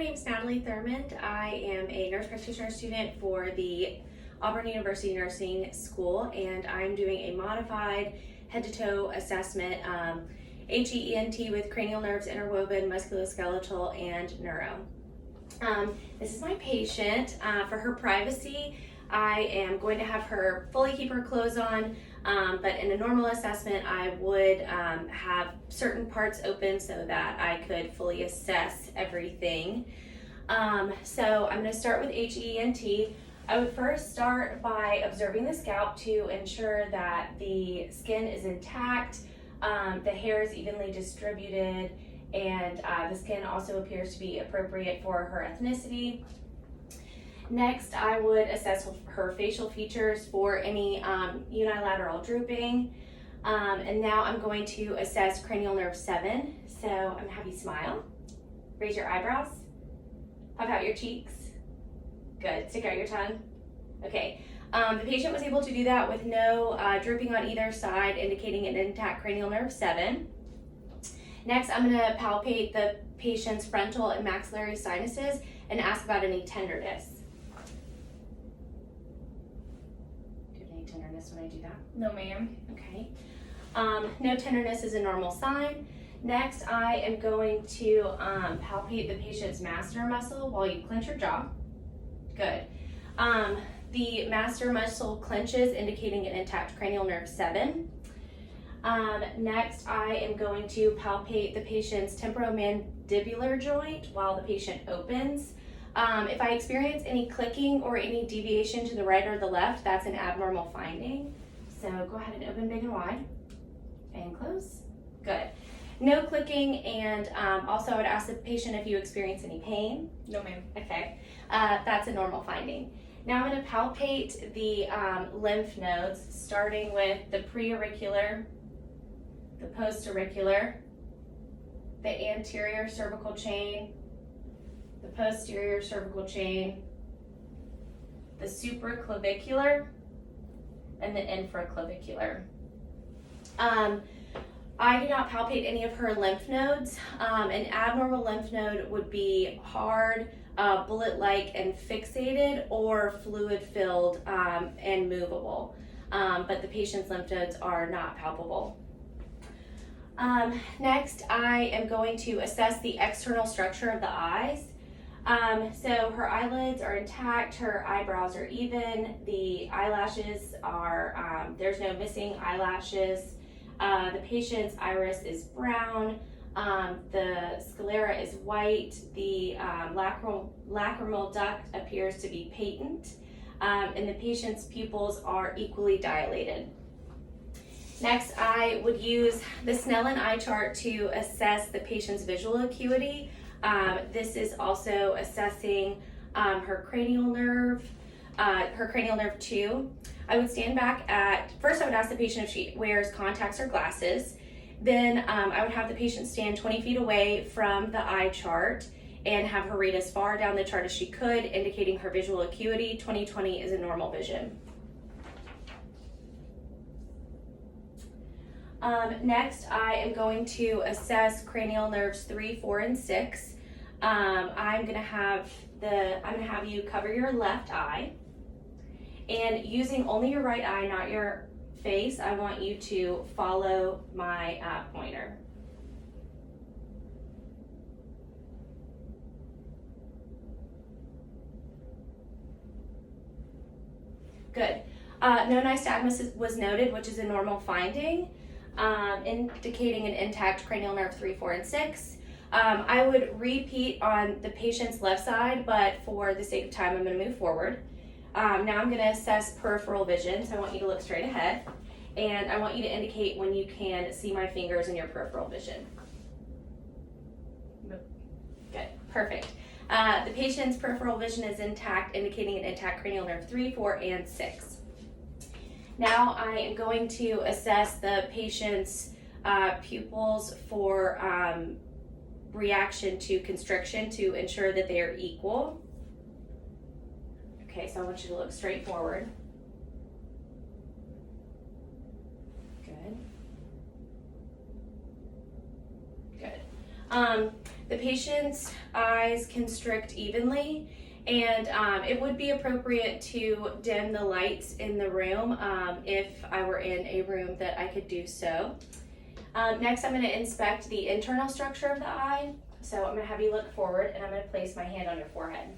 name's Natalie Thurmond. I am a nurse practitioner student for the Auburn University Nursing School, and I'm doing a modified head-to-toe assessment, HEENT with cranial nerves, interwoven, musculoskeletal, and neuro. This is my patient. For her privacy, I am going to have her fully keep her clothes on, but in a normal assessment, I would have certain parts open so that I could fully assess everything. So I'm going to start with HEENT. I would first start by observing the scalp to ensure that the skin is intact, the hair is evenly distributed, and the skin also appears to be appropriate for her ethnicity. Next, I would assess her facial features for any unilateral drooping. And now I'm going to assess cranial nerve 7. So I'm going to have you smile, raise your eyebrows, puff out your cheeks. Good, stick out your tongue. Okay, the patient was able to do that with no drooping on either side, indicating an intact cranial nerve 7. Next, I'm going to palpate the patient's frontal and maxillary sinuses and ask about any tenderness. Do you have any tenderness when I do that? No, ma'am. Okay. No tenderness is a normal sign. Next, I am going to palpate the patient's masseter muscle while you clench your jaw. Good. The masseter muscle clenches, indicating an intact cranial nerve 7. Next, I am going to palpate the patient's temporomandibular joint while the patient opens. If I experience any clicking or any deviation to the right or the left, that's an abnormal finding. So go ahead and open big and wide and close. Good. No clicking, and also I would ask the patient if you experience any pain. No, ma'am. Okay, that's a normal finding. Now I'm going to palpate the lymph nodes, starting with the preauricular, the postauricular, the anterior cervical chain, the posterior cervical chain, the supraclavicular, and the infraclavicular. I do not palpate any of her lymph nodes. An abnormal lymph node would be hard, bullet-like and fixated, or fluid-filled and movable. But the patient's lymph nodes are not palpable. Next, I am going to assess the external structure of the eyes. So her eyelids are intact, her eyebrows are even, the eyelashes are, there's no missing eyelashes. The patient's iris is brown, the sclera is white, the lacrimal duct appears to be patent, and the patient's pupils are equally dilated. Next, I would use the Snellen eye chart to assess the patient's visual acuity. This is also assessing her cranial nerve 2. I would stand back first I would ask the patient if she wears contacts or glasses. Then I would have the patient stand 20 feet away from the eye chart and have her read as far down the chart as she could, indicating her visual acuity. 20/20 is a normal vision. Next, I am going to assess cranial nerves 3, 4, and 6. I'm gonna have you cover your left eye, and using only your right eye, not your face, I want you to follow my pointer. Good. No nystagmus was noted, which is a normal finding, indicating an intact cranial nerve 3, 4, and 6. I would repeat on the patient's left side, but for the sake of time, I'm going to move forward. Now I'm going to assess peripheral vision, so I want you to look straight ahead, and I want you to indicate when you can see my fingers in your peripheral vision. Good, perfect. The patient's peripheral vision is intact, indicating an intact cranial nerve 3, 4, and 6. Now I am going to assess the patient's pupils for reaction to constriction to ensure that they are equal. Okay, so I want you to look straight forward. Good. Good. The patient's eyes constrict evenly, and it would be appropriate to dim the lights in the room if I were in a room that I could do so. Next, I'm going to inspect the internal structure of the eye. So I'm going to have you look forward, and I'm going to place my hand on your forehead.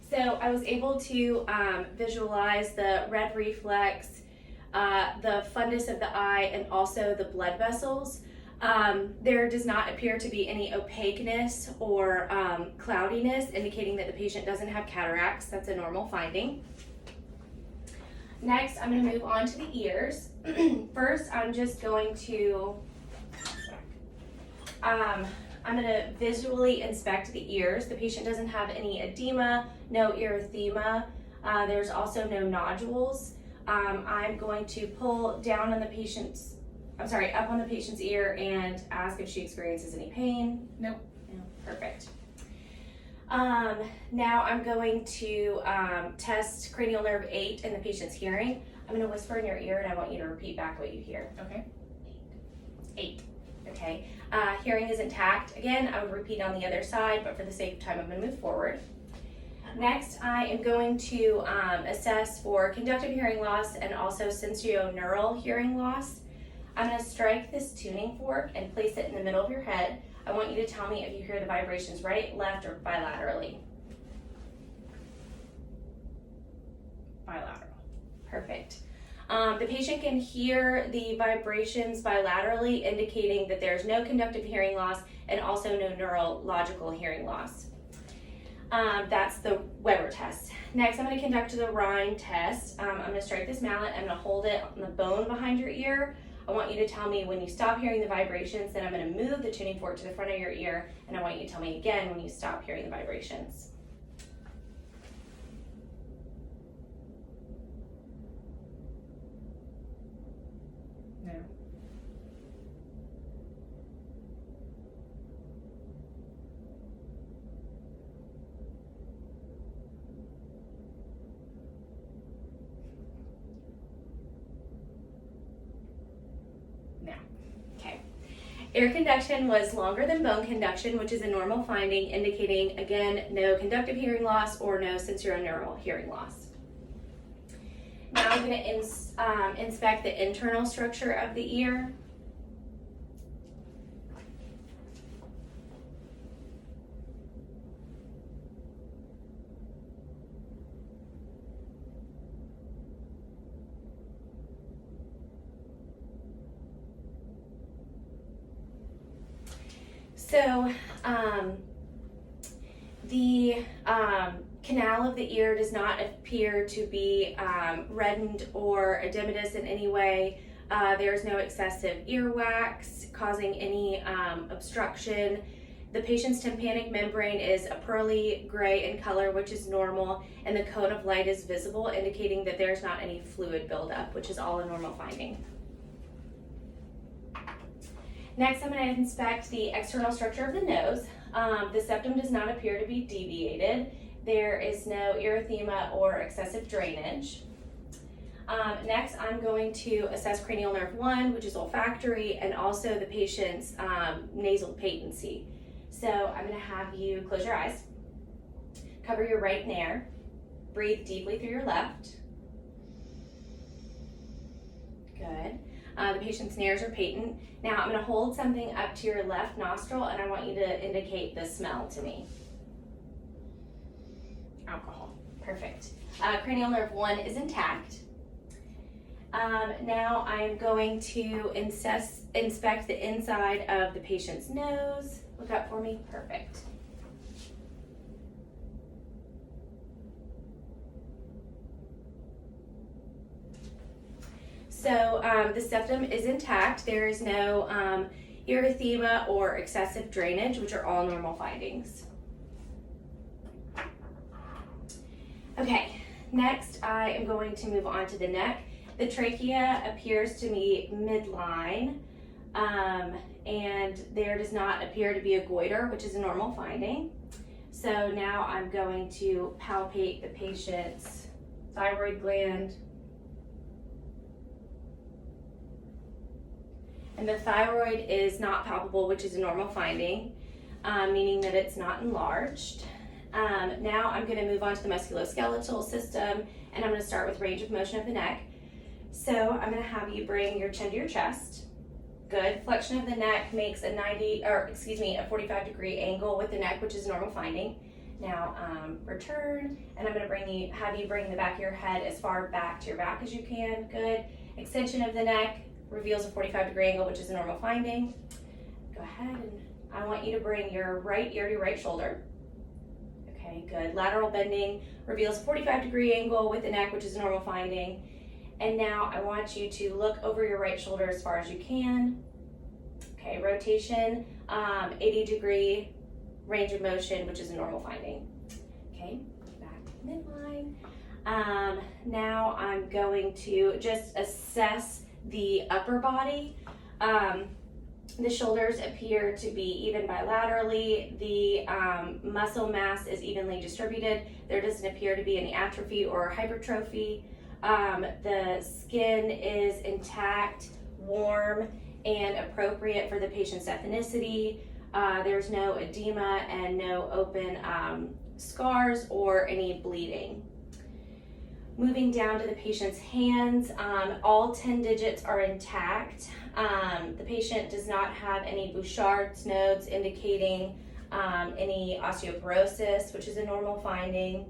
So I was able to visualize the red reflex, the fundus of the eye, and also the blood vessels. There does not appear to be any opaqueness or cloudiness, indicating that the patient doesn't have cataracts. That's a normal finding. Next, I'm going to move on to the ears. First, I'm just going to visually inspect the ears. The patient doesn't have any edema, no erythema. There's also no nodules. I'm going to pull down on the patient's, up on the patient's ear and ask if she experiences any pain. Nope. No, perfect. Now I'm going to test cranial nerve 8 in the patient's hearing. I'm going to whisper in your ear and I want you to repeat back what you hear. Okay. 8. Okay. Hearing is intact. Again, I would repeat on the other side, but for the sake of time, I'm going to move forward. Next, I am going to assess for conductive hearing loss and also sensorineural hearing loss. I'm going to strike this tuning fork and place it in the middle of your head. I want you to tell me if you hear the vibrations right, left, or bilaterally. Bilateral. Perfect. The patient can hear the vibrations bilaterally, indicating that there's no conductive hearing loss and also no neurological hearing loss. That's the Weber test. Next, I'm going to conduct the Rhine test. I'm going to strike this mallet. I'm going to hold it on the bone behind your ear. I want you to tell me when you stop hearing the vibrations. Then I'm going to move the tuning fork to the front of your ear, and I want you to tell me again when you stop hearing the vibrations. No. No. Okay. Air conduction was longer than bone conduction, which is a normal finding, indicating, again, no conductive hearing loss or no sensorineural hearing loss. Now I'm going to inspect the internal structure of the ear. So the canal of the ear does not appear to be reddened or edematous in any way. There's no excessive earwax causing any obstruction. The patient's tympanic membrane is a pearly gray in color, which is normal, and the cone of light is visible, indicating that there's not any fluid buildup, which is all a normal finding. Next, I'm going to inspect the external structure of the nose. The septum does not appear to be deviated. There is no erythema or excessive drainage. Next, I'm going to assess cranial nerve 1, which is olfactory, and also the patient's nasal patency. So I'm going to have you close your eyes, cover your right nair, breathe deeply through your left. Good. The patient's nairs are patent. Now I'm going to hold something up to your left nostril, and I want you to indicate the smell to me. Alcohol. Perfect. Cranial nerve 1 is intact. Now I'm going to inspect the inside of the patient's nose. Look up for me. Perfect. So the septum is intact. There is no erythema or excessive drainage, which are all normal findings. Okay, next I am going to move on to the neck. The trachea appears to be midline, and there does not appear to be a goiter, which is a normal finding. So now I'm going to palpate the patient's thyroid gland. And the thyroid is not palpable, which is a normal finding, meaning that it's not enlarged. Now I'm going to move on to the musculoskeletal system, and I'm going to start with range of motion of the neck. So I'm going to have you bring your chin to your chest. Good. Flexion of the neck makes a 45-degree angle with the neck, which is a normal finding. Now return, and I'm going to have you bring the back of your head as far back to your back as you can. Good. Extension of the neck reveals a 45-degree angle, which is a normal finding. Go ahead, and I want you to bring your right ear to your right shoulder. Okay, good. Lateral bending reveals a 45-degree angle with the neck, which is a normal finding. And now I want you to look over your right shoulder as far as you can. Okay, rotation, 80-degree range of motion, which is a normal finding. Okay, back to midline. Now I'm going to just assess the upper body. The shoulders appear to be even bilaterally. The muscle mass is evenly distributed. There doesn't appear to be any atrophy or hypertrophy. The skin is intact, warm, and appropriate for the patient's ethnicity. There's no edema and no open scars or any bleeding. Moving down to the patient's hands, all 10 digits are intact. The patient does not have any Bouchard's nodes indicating any osteoporosis, which is a normal finding.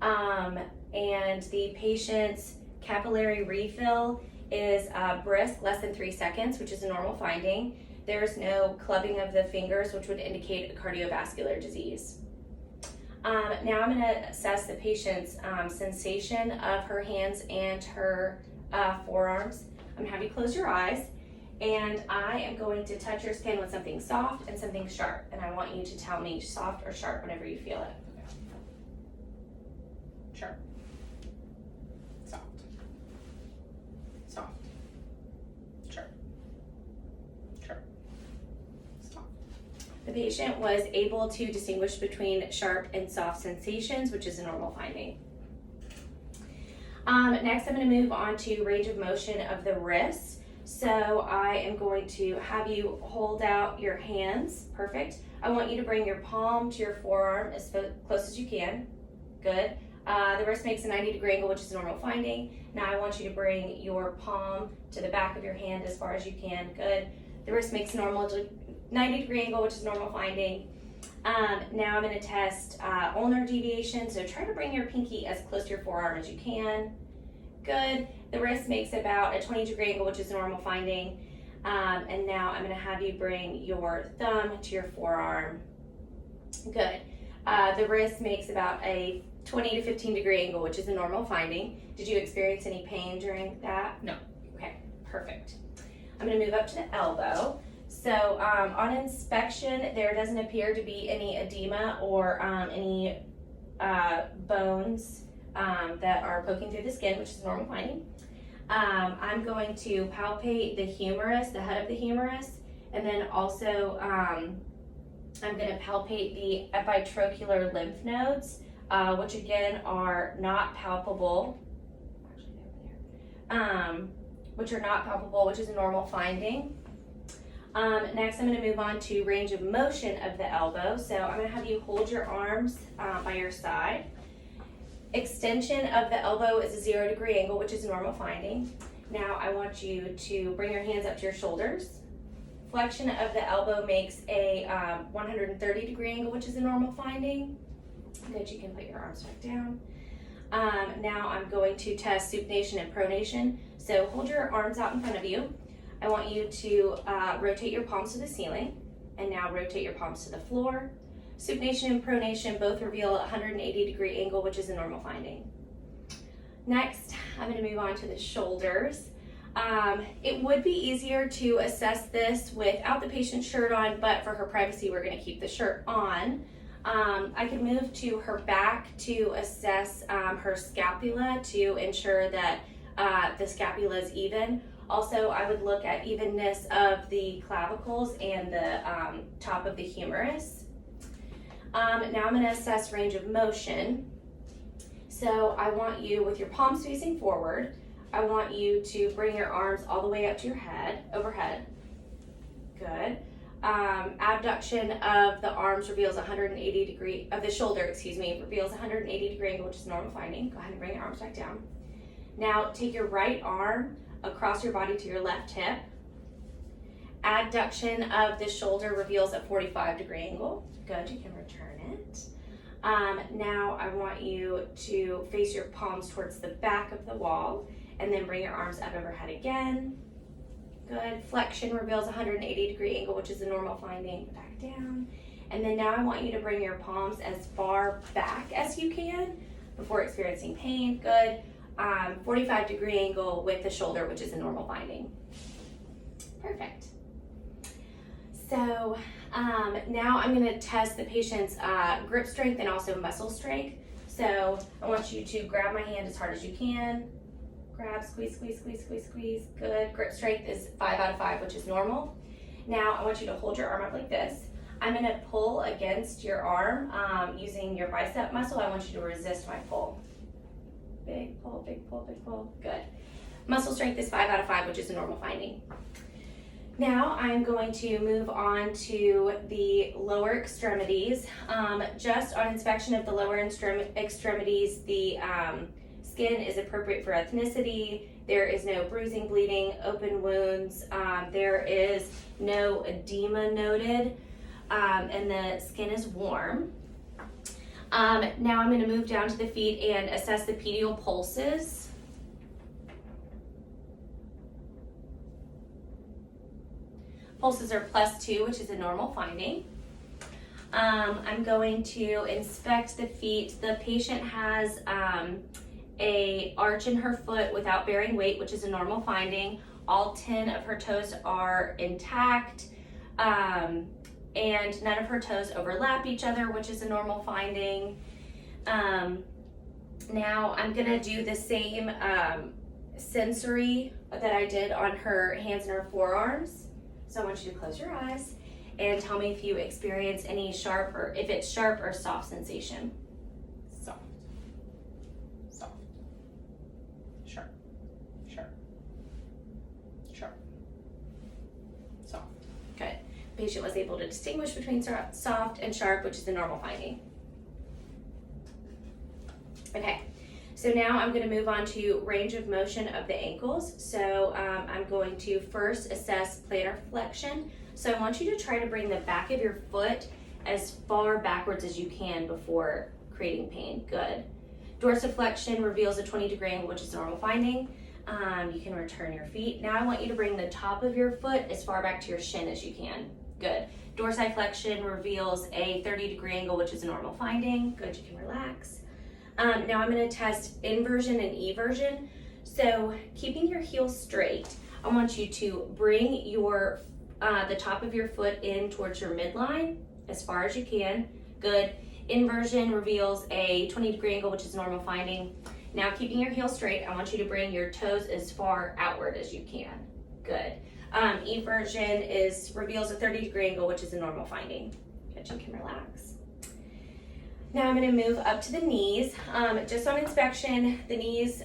And the patient's capillary refill is brisk, less than 3 seconds, which is a normal finding. There's no clubbing of the fingers, which would indicate a cardiovascular disease. Now I'm going to assess the patient's sensation of her hands and her forearms. I'm going to have you close your eyes, and I am going to touch your skin with something soft and something sharp, and I want you to tell me soft or sharp whenever you feel it. Sharp. Soft. Soft. Sharp. Sharp. Soft. The patient was able to distinguish between sharp and soft sensations, which is a normal finding. Next, I'm going to move on to range of motion of the wrists. So I am going to have you hold out your hands. Perfect. I want you to bring your palm to your forearm as close as you can. Good. The wrist makes a 90-degree angle, which is a normal finding. Now I want you to bring your palm to the back of your hand as far as you can. Good. The wrist makes a normal 90-degree angle, which is a normal finding. Now I'm going to test ulnar deviation. So try to bring your pinky as close to your forearm as you can. Good. The wrist makes about a 20-degree angle, which is a normal finding. And now I'm going to have you bring your thumb to your forearm. Good. The wrist makes about a 20 to 15-degree angle, which is a normal finding. Did you experience any pain during that? No. Okay, perfect. I'm going to move up to the elbow. So on inspection, there doesn't appear to be any edema or any bones that are poking through the skin, which is a normal finding. I'm going to palpate the humerus, the head of the humerus, and then also I'm going to palpate the epitrochlear lymph nodes, which again are not palpable. Which is a normal finding. Next, I'm going to move on to range of motion of the elbow. So I'm going to have you hold your arms by your side. Extension of the elbow is a 0-degree angle, which is a normal finding. Now I want you to bring your hands up to your shoulders. Flexion of the elbow makes a 130-degree angle, which is a normal finding. Good, you can put your arms back down. Now I'm going to test supination and pronation. So hold your arms out in front of you. I want you to rotate your palms to the ceiling, and now rotate your palms to the floor. Supination and pronation both reveal a 180-degree angle, which is a normal finding. Next, I'm going to move on to the shoulders. It would be easier to assess this without the patient's shirt on, but for her privacy, we're going to keep the shirt on. I can move to her back to assess her scapula to ensure that the scapula is even. Also, I would look at evenness of the clavicles and the top of the humerus. Now I'm going to assess range of motion. So I want you, with your palms facing forward, I want you to bring your arms all the way up to your head, overhead. Good. Abduction of the arms reveals 180 degree, of the shoulder, reveals 180 degree angle, which is normal finding. Go ahead and bring your arms back down. Now take your right arm across your body to your left hip. Adduction of the shoulder reveals a 45 degree angle. Good, you can return it. Now I want you to face your palms towards the back of the wall and then bring your arms up overhead again. Good. Flexion reveals 180 degree angle, which is a normal finding. Back down. And then now I want you to bring your palms as far back as you can before experiencing pain. Good. 45 degree angle with the shoulder, which is a normal finding. Perfect. So now I'm going to test the patient's grip strength and also muscle strength. So I want you to grab my hand as hard as you can. Grab, squeeze, squeeze, squeeze, squeeze, squeeze. Good. Grip strength is 5 out of 5, which is normal. Now I want you to hold your arm up like this. I'm going to pull against your arm using your bicep muscle. I want you to resist my pull. Big pull, big pull, big pull. Good. Muscle strength is 5 out of 5, which is a normal finding. Now I'm going to move on to the lower extremities. Just on inspection of the lower extremities, the skin is appropriate for ethnicity. There is no bruising, bleeding, open wounds. There is no edema noted, and the skin is warm. Now I'm going to move down to the feet and assess the pedal pulses. Pulses are +2, which is a normal finding. I'm going to inspect the feet. The patient has a arch in her foot without bearing weight, which is a normal finding. All 10 of her toes are intact, and none of her toes overlap each other, which is a normal finding. Now I'm gonna do the same sensory that I did on her hands and her forearms. So I want you to close your eyes and tell me if you experience any sharp, or if it's sharp or soft sensation. Soft. Soft. Sharp. Sharp. Sharp. Soft. Good. Patient was able to distinguish between soft and sharp, which is a normal finding. Okay, so now I'm going to move on to range of motion of the ankles. So I'm going to first assess plantar flexion. So I want you to try to bring the back of your foot as far backwards as you can before creating pain. Good. Dorsiflexion reveals a 20 degree angle, which is a normal finding. You can return your feet. Now I want you to bring the top of your foot as far back to your shin as you can. Good. Dorsiflexion reveals a 30 degree angle, which is a normal finding. Good, you can relax. Now I'm going to test inversion and eversion. So keeping your heels straight, I want you to bring your the top of your foot in towards your midline as far as you can. Good. Inversion reveals a 20 degree angle, which is a normal finding. Now keeping your heels straight, I want you to bring your toes as far outward as you can. Good. Eversion reveals a 30 degree angle, which is a normal finding. Good, you can relax. Now I'm going to move up to the knees. Just on inspection, the knees,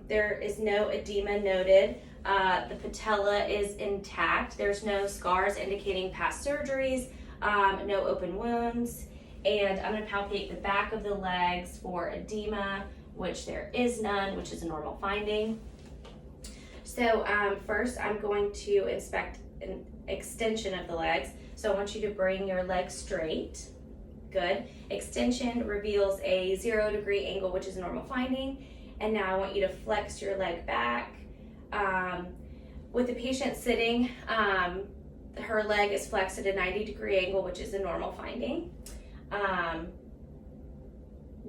there is no edema noted. The patella is intact. There's no scars indicating past surgeries, no open wounds. And I'm going to palpate the back of the legs for edema, which there is none, which is a normal finding. So first I'm going to inspect an extension of the legs. So I want you to bring your legs straight. Good. Extension reveals a 0 degree angle, which is a normal finding. And now I want you to flex your leg back. With the patient sitting, her leg is flexed at a 90 degree angle, which is a normal finding.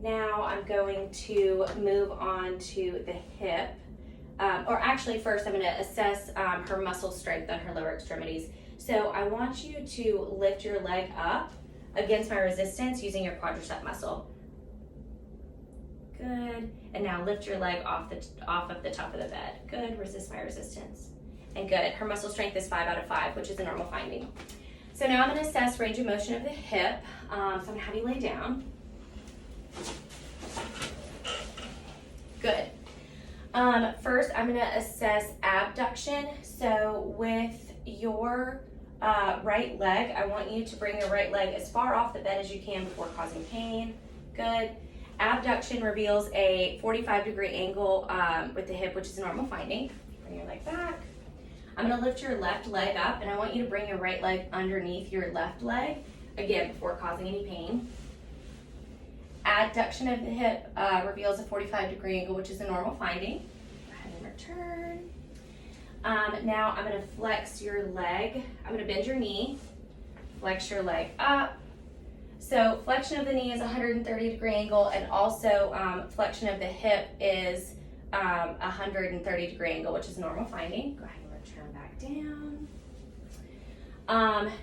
Now I'm going to move on to the hip. Or actually first I'm going to assess her muscle strength on her lower extremities. So I want you to lift your leg up against my resistance using your quadricep muscle. Good. And now lift your leg off of the top of the bed. Good. Resist my resistance. And good. Her muscle strength is 5 out of 5, which is a normal finding. So now I'm going to assess range of motion of the hip. So I'm going to have you lay down. Good. First, I'm going to assess abduction. So with your right leg, I want you to bring your right leg as far off the bed as you can before causing pain. Good. Abduction reveals a 45-degree angle with the hip, which is a normal finding. Bring your leg back. I'm going to lift your left leg up, and I want you to bring your right leg underneath your left leg, again, before causing any pain. Adduction of the hip reveals a 45-degree angle, which is a normal finding. Go ahead and return. Now I'm going to flex your leg. I'm going to bend your knee, flex your leg up. So flexion of the knee is a 130-degree angle, and also flexion of the hip is a 130-degree angle, which is a normal finding. Go ahead and return back down.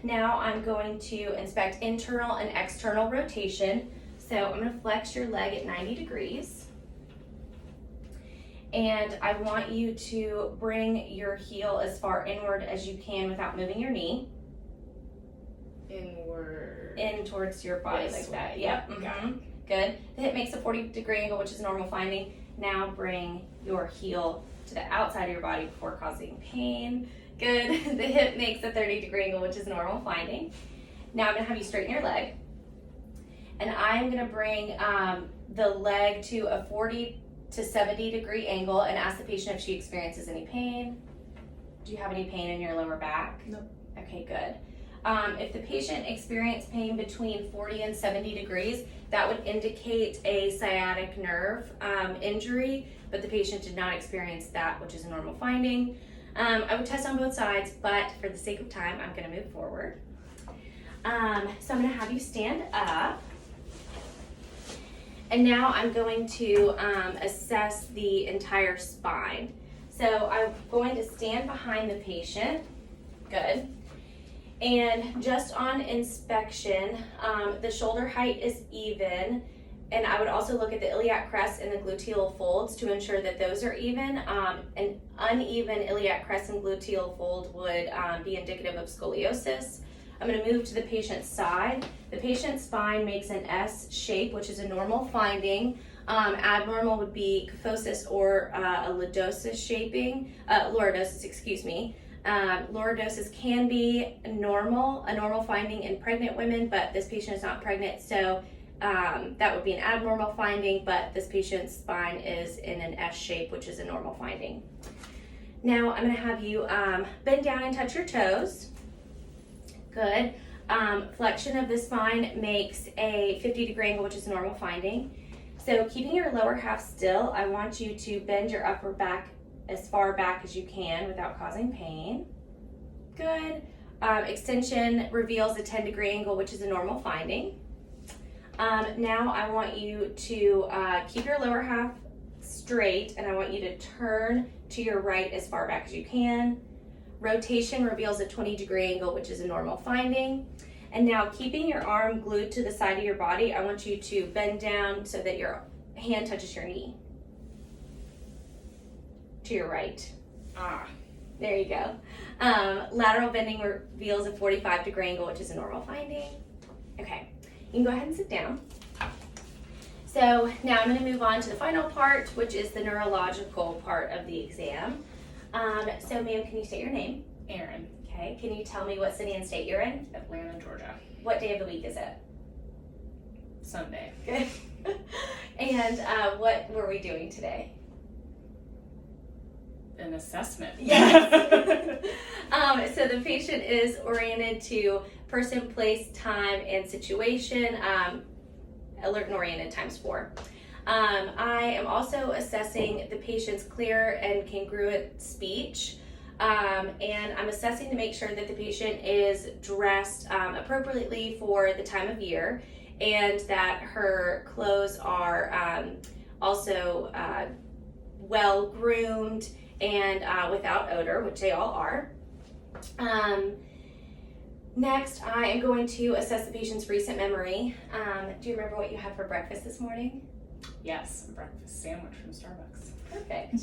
Now I'm going to inspect internal and external rotation. So I'm going to flex your leg at 90 degrees. And I want you to bring your heel as far inward as you can without moving your knee. Inward. In towards your body This like way. that. Yep. Mm-hmm. Good. The hip makes a 40-degree angle, which is a normal finding. Now bring your heel to the outside of your body before causing pain. Good. The hip makes a 30-degree angle, which is a normal finding. Now I'm going to have you straighten your leg. And I'm going to bring the leg to a 40 to 70-degree angle and ask the patient if she experiences any pain. Do you have any pain in your lower back? Nope. Okay, good. If the patient experienced pain between 40 and 70 degrees, that would indicate a sciatic nerve injury, but the patient did not experience that, which is a normal finding. I would test on both sides, but for the sake of time, I'm going to move forward. So I'm going to have you stand up. And now I'm going to assess the entire spine. So I'm going to stand behind the patient. Good. And just on inspection, the shoulder height is even. And I would also look at the iliac crest and the gluteal folds to ensure that those are even. An uneven iliac crest and gluteal fold would be indicative of scoliosis. I'm going to move to the patient's side. The patient's spine makes an S shape, which is a normal finding. Abnormal would be kyphosis or a lordosis shaping, lordosis, excuse me. Lordosis can be a normal finding in pregnant women, but this patient is not pregnant, so that would be an abnormal finding, but this patient's spine is in an S shape, which is a normal finding. Now I'm going to have you bend down and touch your toes. Good. Flexion of the spine makes a 50-degree angle, which is a normal finding. So keeping your lower half still, I want you to bend your upper back as far back as you can without causing pain. Good. Extension reveals a 10-degree angle, which is a normal finding. Now I want you to keep your lower half straight, and I want you to turn to your right as far back as you can. Rotation reveals a 20-degree angle, which is a normal finding. And now keeping your arm glued to the side of your body, I want you to bend down so that your hand touches your knee. To your right. There you go. Lateral bending reveals a 45-degree angle, which is a normal finding. Okay, you can go ahead and sit down. So now I'm going to move on to the final part, which is the neurological part of the exam. So ma'am, can you state your name? Aaron. Okay, can you tell me what city and state you're in? Atlanta, Georgia. What day of the week is it? Sunday. Good. And what were we doing today? An assessment. Yes. So the patient is oriented to person, place, time, and situation. Alert and oriented times 4. I am also assessing the patient's clear and congruent speech. And I'm assessing to make sure that the patient is dressed appropriately for the time of year, and that her clothes are also well groomed and without odor, which they all are. Next, I am going to assess the patient's recent memory. Do you remember what you had for breakfast this morning? Yes, a breakfast sandwich from Starbucks. Perfect.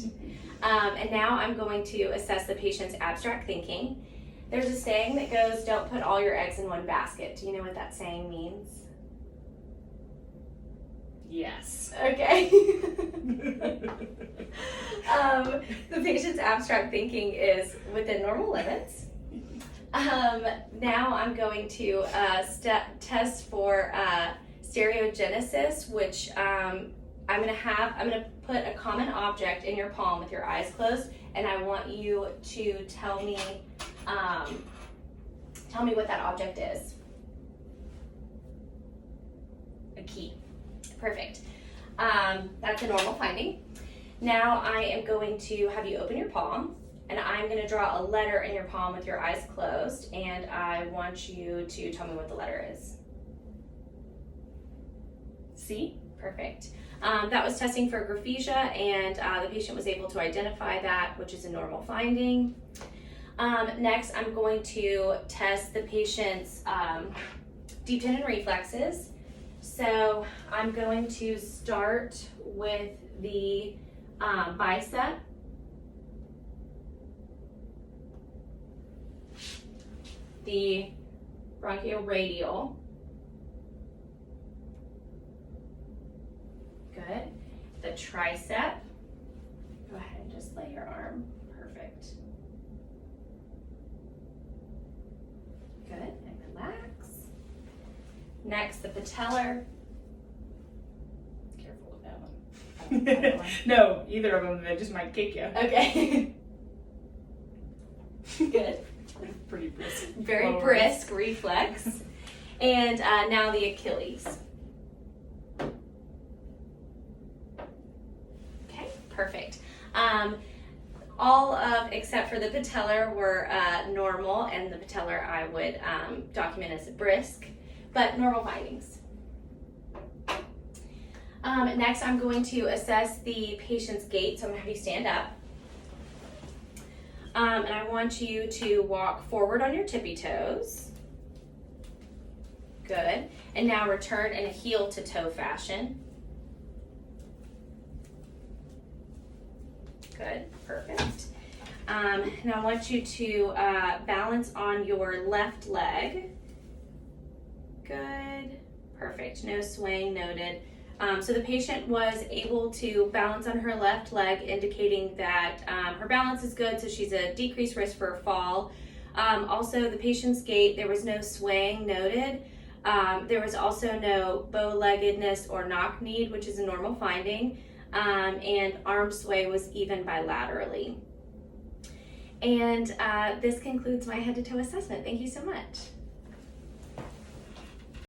And now I'm going to assess the patient's abstract thinking. There's a saying that goes, don't put all your eggs in one basket. Do you know what that saying means? Yes. Okay. The patient's abstract thinking is within normal limits. Now I'm going to test for stereogenesis, which I'm gonna put a common object in your palm with your eyes closed, and I want you to tell me what that object is. A key. Perfect. That's a normal finding. Now I am going to have you open your palm, and I'm going to draw a letter in your palm with your eyes closed, and I want you to tell me what the letter is. C. Perfect. That was testing for graphisia, and the patient was able to identify that, which is a normal finding. Next, I'm going to test the patient's deep tendon reflexes. So I'm going to start with the bicep. The brachioradial. Good. The tricep. Go ahead and just lay your arm. Perfect. Good. And relax. Next, the patellar. Careful with that one. No, either of them, they just might kick you. Okay. Good. Pretty brisk. Very Lower. brisk reflex. And now the Achilles. Okay, perfect. All of, except for the patellar, were normal, and the patellar I would document as brisk, but normal findings. Next, I'm going to assess the patient's gait, so I'm going to have you stand up. And I want you to walk forward on your tippy toes. Good. And now return in a heel to toe fashion. Good. Perfect. Now I want you to balance on your left leg. Good. Perfect. No swaying noted. So the patient was able to balance on her left leg, indicating that her balance is good, so she's a decreased risk for a fall. Also, the patient's gait, there was no swaying noted. There was also no bow-leggedness or knock-kneed, which is a normal finding, and arm sway was even bilaterally. And this concludes my head-to-toe assessment. Thank you so much.